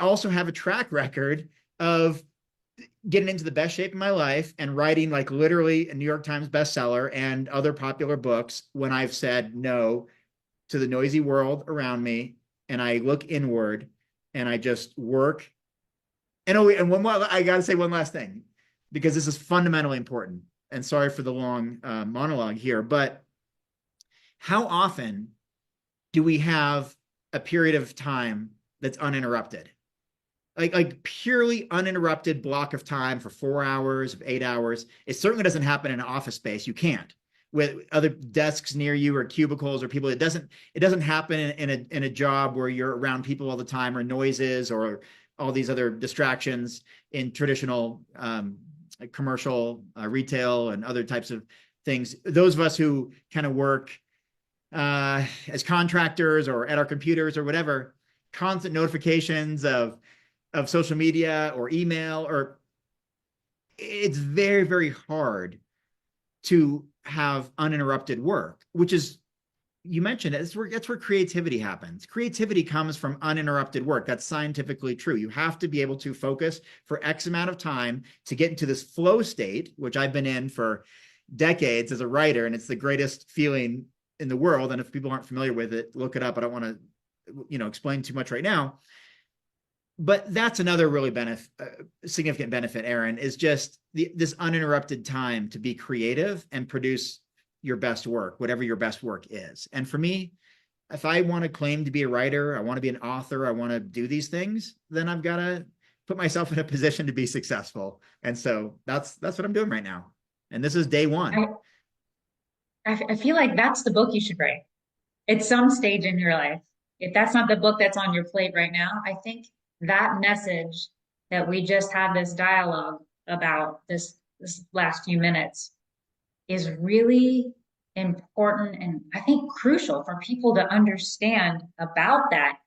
also have a track record of getting into the best shape of my life and writing like literally a New York Times bestseller and other popular books when I've said no to the noisy world around me, and I look inward and I just work. And oh, and one more, I got to say one last thing, because this is fundamentally important. And sorry for the long monologue here, but how often do we have a period of time that's uninterrupted? Like purely uninterrupted block of time for 4 hours, 8 hours. It certainly doesn't happen in an office space. You can't with other desks near you or cubicles or people. It doesn't happen in a job where you're around people all the time, or noises or all these other distractions in traditional like commercial retail and other types of things. Those of us who kind of work as contractors or at our computers or whatever, constant notifications of social media or email, or it's very, very hard to have uninterrupted work, which is, you mentioned it, that's where creativity happens. Creativity comes from uninterrupted work. That's scientifically true. You have to be able to focus for X amount of time to get into this flow state, which I've been in for decades as a writer, and it's the greatest feeling in the world. And if people aren't familiar with it, look it up. I don't want to, explain too much right now. But that's another really significant benefit, Aaron, is just this uninterrupted time to be creative and produce your best work, whatever your best work is. And for me, if I want to claim to be a writer, I want to be an author, I want to do these things, then I've got to put myself in a position to be successful. And so that's what I'm doing right now. And this is day one. I, I feel like that's the book you should write at some stage in your life. If that's not the book that's on your plate right now, I think that message that we just had this dialogue about this last few minutes is really important and I think crucial for people to understand about that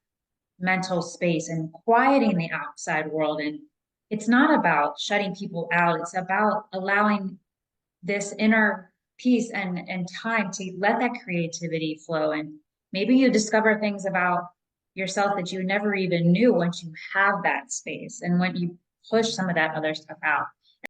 mental space and quieting the outside world. And it's not about shutting people out, it's about allowing this inner peace and time to let that creativity flow. And maybe you discover things about yourself that you never even knew once you have that space and when you push some of that other stuff out.